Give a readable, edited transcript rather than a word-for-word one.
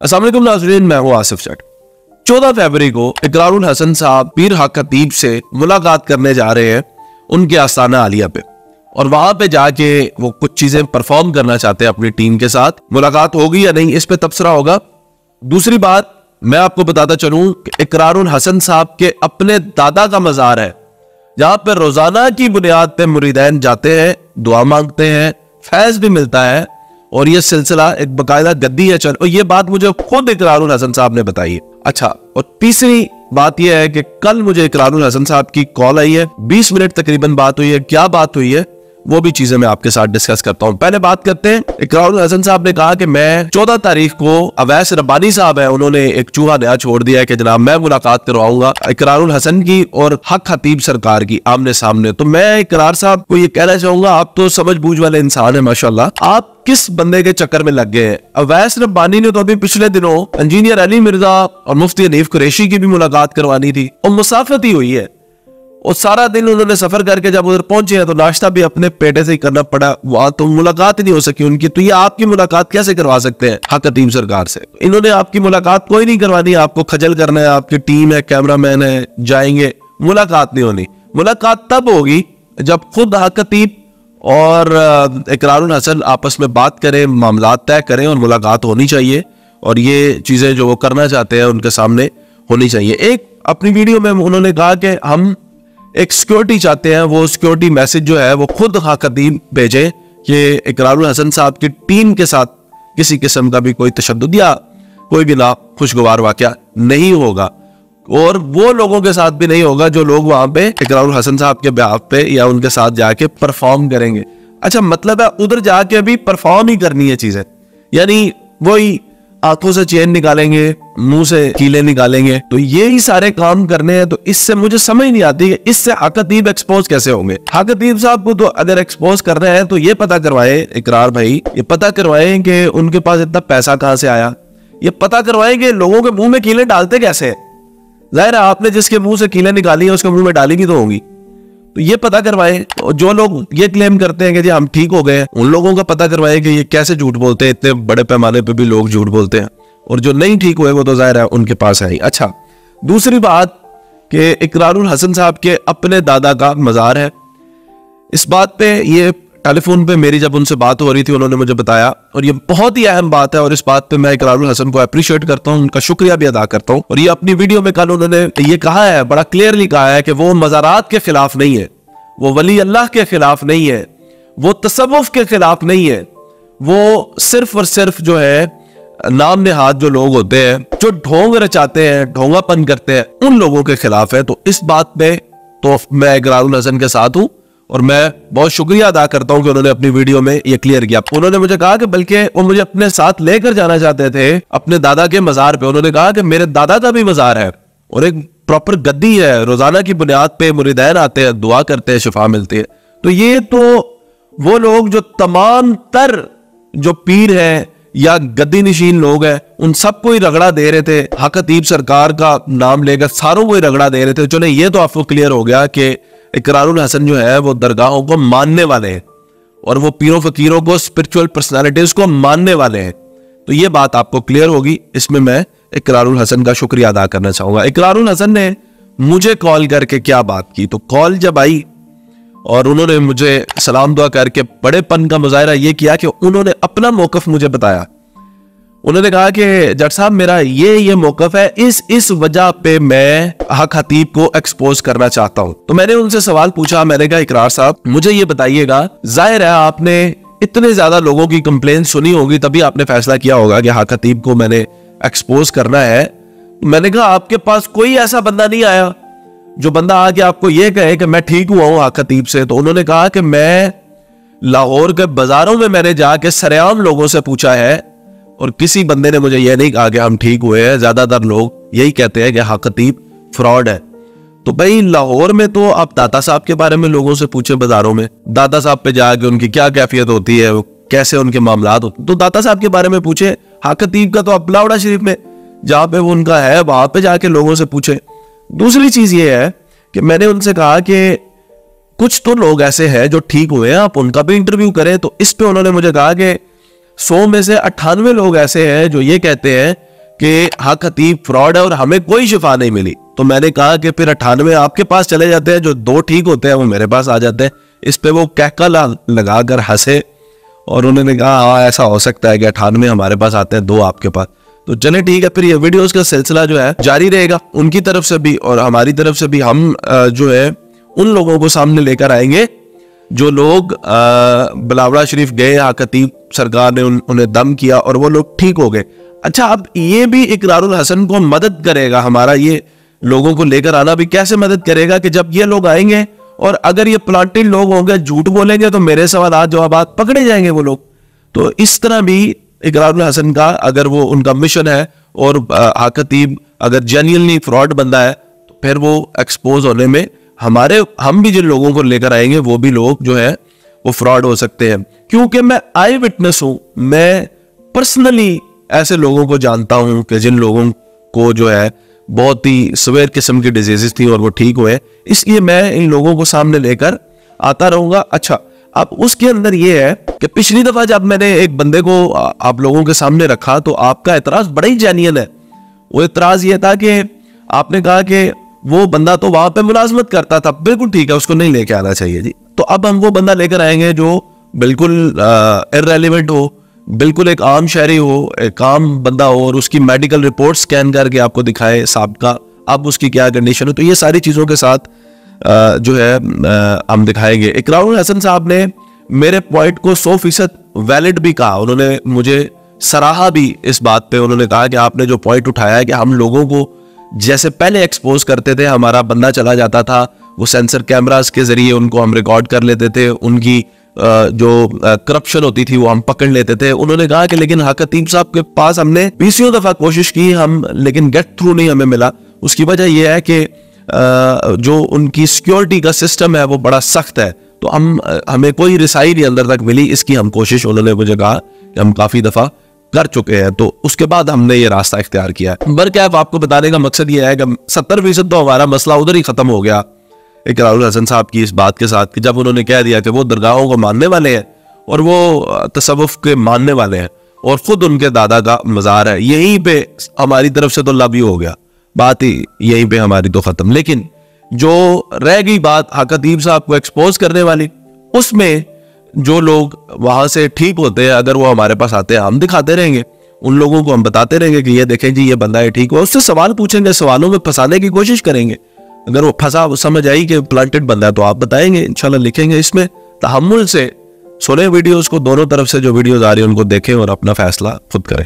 अस्सलाम वालेकुम नाज़रीन, मैं हूं आसिफ जट। 14 फरवरी को इकरारुल हसन साहब पीर हक खतीब से मुलाकात करने जा रहे हैं उनके आस्थाना आलिया पे, और वहां पे जाके वो कुछ चीजें परफॉर्म करना चाहते हैं अपनी टीम के साथ। मुलाकात होगी या नहीं, इस पे तबसरा होगा। दूसरी बात मैं आपको बताता चलूं कि इकरारुल हसन साहब के अपने दादा का मजार है, जहां पर रोजाना की बुनियाद पे मुरीदैन जाते हैं, दुआ मांगते हैं, फैज भी मिलता है, और ये सिलसिला एक बकायदा गद्दी है चल। और ये बात मुझे खुद इकरारुल हसन साहब ने बताई है। अच्छा, और तीसरी बात यह है कि कल मुझे इकरारुल हसन साहब की कॉल आई है, 20 मिनट तकरीबन बात हुई है। क्या बात हुई है वो भी चीजें मैं आपके साथ डिस्कस करता हूं। पहले बात करते हैं, इकरारुल हसन साहब ने कहा कि मैं 14 तारीख को अवैस रब्बानी साहब है, उन्होंने एक चूहा नया छोड़ दिया है कि जनाब मैं मुलाकात करवाऊंगा इकरारुल हसन की और हक खतीब सरकार की आमने सामने। तो मैं इकरार साहब को ये कहना चाहूंगा, आप तो समझ बूझ वाले इंसान है माशाल्लाह, आप किस बंदे के चक्कर में लग गए हैं। अवैस रब्बानी ने तो अभी पिछले दिनों इंजीनियर अली मिर्जा और मुफ्ती हनीफ कुरैशी की भी मुलाकात करवानी थी, और मुसाफत ही हुई है, और सारा दिन उन्होंने सफर करके जब उधर पहुंचे हैं तो नाश्ता भी अपने पेटे से ही करना पड़ा, वहां तो मुलाकात ही नहीं हो सकी उनकी। तो ये आपकी मुलाकात कैसे करवा सकते हैं हक खतीब सरकार से? इन्होंने आपकी मुलाकात कोई नहीं करवानी, आपको खजल करना है, आपकी टीम है, कैमरामैन है, जाएंगे, मुलाकात नहीं होनी। मुलाकात तब होगी जब खुद हक खतीब और इकरारुल हसन आपस में बात करें, मामला तय करें, और मुलाकात होनी चाहिए, और ये चीजें जो वो करना चाहते हैं उनके सामने होनी चाहिए। एक अपनी वीडियो में उन्होंने कहा कि हम एक सिक्योरिटी चाहते हैं, वो सिक्योरिटी मैसेज जो है वो खुद हक खतीब भेजे कि इकरारुल हसन साहब की टीम के साथ किसी किस्म का भी कोई तशद्दुद या कोई भी ना खुशगवार वाकया नहीं होगा, और वो लोगों के साथ भी नहीं होगा जो लोग वहां पे इकरारुल हसन साहब के ब्याह पे या उनके साथ जाके परफॉर्म करेंगे। अच्छा, मतलब है उधर जाके भी परफॉर्म ही करनी है चीजें, यानी वही आंखों से चैन निकालेंगे, मुंह से कीले निकालेंगे, तो ये ही सारे काम करने हैं। तो इससे मुझे समझ नहीं आती कि इससे हक खतीब एक्सपोज कैसे होंगे। हक खतीब साहब को तो अगर एक्सपोज कर रहे हैं तो ये पता करवाए इकरार भाई, ये पता करवाए कि उनके पास इतना पैसा कहां से आया, ये पता करवाए कि लोगों के मुंह में कीले डालते कैसे है। जाहिर है आपने जिसके मुंह से कीले निकाली है उसके मुंह में डाली भी तो होंगी, तो ये पता करवाए। और जो लोग ये क्लेम करते हैं कि जी हम ठीक हो गए, उन लोगों का पता करवाए कि ये कैसे झूठ बोलते हैं। इतने बड़े पैमाने पे भी लोग झूठ बोलते हैं, और जो नहीं ठीक हुए वो तो जाहिर है उनके पास है ही। अच्छा, दूसरी बात कि इकरारुल हसन साहब के अपने दादा का मजार है। इस बात पे ये टेलीफोन पे मेरी जब उनसे बात हो रही थी उन्होंने मुझे बताया, और ये बहुत ही अहम बात है, और इस बात पे मैं इकरारुल हसन को अप्रिशिएट करता हूँ, उनका शुक्रिया भी अदा करता हूँ। और ये अपनी वीडियो में कल उन्होंने ये कहा है, बड़ा क्लियरली कहा है कि वो मज़ारात के खिलाफ नहीं है, वो वली अल्लाह के खिलाफ नहीं है, वो तसव्वुफ के खिलाफ नहीं है, वो सिर्फ और सिर्फ जो है नाम नेहाद जो लोग होते हैं, जो ढोंग रचाते हैं, ढोंगापन करते हैं, उन लोगों के खिलाफ है। तो इस बात पे तो मैं इकरारुल हसन के साथ हूं, और मैं बहुत शुक्रिया अदा करता हूं कि उन्होंने अपनी वीडियो में ये क्लियर किया। उन्होंने मुझे कहा कि बल्कि वो मुझे अपने साथ लेकर जाना चाहते थे अपने दादा के मजार पे। उन्होंने कहा कि मेरे दादा का भी मजार है, और एक प्रॉपर गद्दी है, रोजाना की बुनियाद पे मुरीदैन आते हैं, दुआ करते हैं, शिफा मिलती है। तो ये तो वो लोग जो तमाम तर जो पीर हैं या गद्दी नशीन लोग हैं, उन सबको ही रगड़ा दे रहे थे, हक खतीब सरकार का नाम लेकर सारों को ही रगड़ा दे रहे थे। चलो ये तो आपको क्लियर हो गया कि इकरारुल हसन जो है वो दरगाहों को मानने वाले हैं, और वो पीरों फकीरों को, स्पिरिचुअल पर्सनालिटीज को मानने वाले हैं। तो ये बात आपको क्लियर होगी। इसमें मैं इकरारुल हसन का शुक्रिया अदा करना चाहूंगा। इकरारुल हसन ने मुझे कॉल करके क्या बात की, तो कॉल जब आई और उन्होंने मुझे सलाम दुआ करके बड़ेपन का मुजाहिरा ये किया कि उन्होंने अपना मौकफ मुझे बताया। उन्होंने कहा कि जट साहब मेरा ये मौकफ है, इस वजह पे मैं हक खतीब को एक्सपोज करना चाहता हूं। तो मैंने उनसे सवाल पूछा, मैंने कहा इकरार साहब मुझे ये बताइएगा, जाहिर है आपने इतने ज्यादा लोगों की कंप्लेन सुनी होगी, तभी आपने फैसला किया होगा कि हक खतीब को मैंने एक्सपोज करना है। मैंने कहा आपके पास कोई ऐसा बंदा नहीं आया जो बंदा आके आपको ये कहे कि मैं ठीक हुआ हूं हक खतीब से? तो उन्होंने कहा कि मैं लाहौर के बाजारों में मैंने जाके सरेआम लोगों से पूछा है, और किसी बंदे ने मुझे ये नहीं कहा कि हम ठीक हुए हैं। ज्यादातर लोग यही कहते हैं कि हक खतीब फ्रॉड है। तो भाई लाहौर में तो आप दाता साहब के बारे में लोगों से पूछे, बाजारों में दाता साहब पे जाके उनकी क्या कैफियत होती है, कैसे उनके मामलात होते, तो दाता साहब के बारे में पूछे। हक खतीब का तो अपलावड़ा शरीफ में जहां पे वो उनका है वहां पे जाके लोगों से पूछे। दूसरी चीज ये है कि मैंने उनसे कहा कि कुछ तो लोग ऐसे हैं जो ठीक हुए हैं, आप उनका भी इंटरव्यू करें। तो इस पे उन्होंने मुझे कहा कि 100 में से 98 लोग ऐसे हैं जो ये कहते हैं कि हक खतीब फ्रॉड है और हमें कोई शिफा नहीं मिली, तो मैंने कहा कि फिर 98 आपके पास चले जाते हैं, जो 2 ठीक होते हैं वो मेरे पास आ जाते हैं। इस पे वो कहका लगाकर हंसे और उन्होंने कहा हाँ ऐसा हो सकता है कि 98 हमारे पास आते हैं, 2 आपके पास। तो चले ठीक है, फिर ये वीडियोस का सिलसिला जो है जारी रहेगा, उनकी तरफ से भी और हमारी तरफ से भी। हम जो है उन लोगों को सामने लेकर आएंगे जो लोग बिलावड़ा शरीफ गए, हक खतीब सरकार ने उन्हें दम किया और वो लोग ठीक हो गए। अच्छा, अब ये भी इकरारुल हसन को मदद करेगा, हमारा ये लोगों को लेकर आना भी कैसे मदद करेगा कि जब ये लोग आएंगे और अगर ये प्लांटेड लोग होंगे, झूठ बोलेंगे, तो मेरे सवाल जवाब पकड़े जाएंगे वो लोग। तो इस तरह भी इकरारुल हसन का अगर वो उनका मिशन है और हक खतीब अगर जेन्युइनली फ्रॉड बंदा है तो फिर वो एक्सपोज होने में हम भी जिन लोगों को लेकर आएंगे वो भी लोग जो है वो फ्रॉड हो सकते हैं। क्योंकि मैं आई विटनेस हूं, मैं पर्सनली ऐसे लोगों को जानता हूं कि जिन लोगों को जो है बहुत ही सवेर किस्म की डिजीजेस थी और वो ठीक हुए, इसलिए मैं इन लोगों को सामने लेकर आता रहूंगा। अच्छा, अब उसके अंदर ये है कि पिछली दफा जब मैंने एक बंदे को आप लोगों के सामने रखा तो आपका एतराज बड़ा ही जेन्युइन है। वो एतराज ये था कि आपने कहा कि वो बंदा तो वहां पे मुलाजमत करता था, बिल्कुल ठीक है, उसको नहीं लेके आना चाहिए जी। तो अब हम वो बंदा लेकर आएंगे जो बिल्कुल इररेलेवेंट हो, बिल्कुल एक आम शहरी हो, एक आम बंदा हो और उसकी मेडिकल रिपोर्ट स्कैन करके आपको दिखाए साहब अब उसकी क्या कंडीशन है। तो ये सारी चीजों के साथ जो है हम दिखाएंगे। इकरारुल हसन साहब ने मेरे पॉइंट को 100% वैलिड भी कहा, उन्होंने मुझे सराहा भी इस बात पे। उन्होंने कहा कि आपने जो पॉइंट उठाया है कि हम लोगों को जैसे पहले एक्सपोज करते थे, हमारा बंदा चला जाता था, वो सेंसर कैमरास के जरिए उनको हम रिकॉर्ड कर लेते थे, उनकी जो करप्शन होती थी वो हम पकड़ लेते थे। उन्होंने कहा कि लेकिन हक खतीब साहब के पास हमने 20 दफा कोशिश की, लेकिन गेट थ्रू नहीं हमें मिला। उसकी वजह यह है कि जो उनकी सिक्योरिटी का सिस्टम है वो बड़ा सख्त है, तो हमें कोई रिसाई नहीं अंदर तक मिली। इसकी हम कोशिश, उन्होंने मुझे कहा कि हम काफी दफा कर चुके हैं, तो उसके बाद हमने ये रास्ता इख्तियार किया है। बरकैफ आपको बताने का मकसद ये है कि 70% तो हमारा मसला उधर ही खत्म हो गया इकरारुल हसन साहब की इस बात के साथ कि जब उन्होंने कह दिया कि वो दरगाहों को मानने वाले हैं और वो तसव्वुफ के मानने वाले हैं और खुद उनके दादा का मज़ार है, यहीं पे हमारी तरफ से तो लव यू हो गया, बात ही यहीं पे हमारी तो खत्म। लेकिन जो रह गई बात हक खतीब साहब को एक्सपोज करने वाली, उसमें जो लोग वहां से ठीक होते हैं अगर वो हमारे पास आते हैं, हम दिखाते रहेंगे, उन लोगों को हम बताते रहेंगे कि ये देखें जी ये बंदा है ठीक हुआ। उससे सवाल पूछेंगे, सवालों में फंसाने की कोशिश करेंगे। अगर वो फंसा, वो समझ आई कि प्लांटेड बंदा है तो आप बताएंगे, इंशाल्लाह लिखेंगे। इसमें तहम्मुल से सुने वीडियोस को, दोनों तरफ से जो वीडियोस आ रही है उनको देखें और अपना फैसला खुद करें।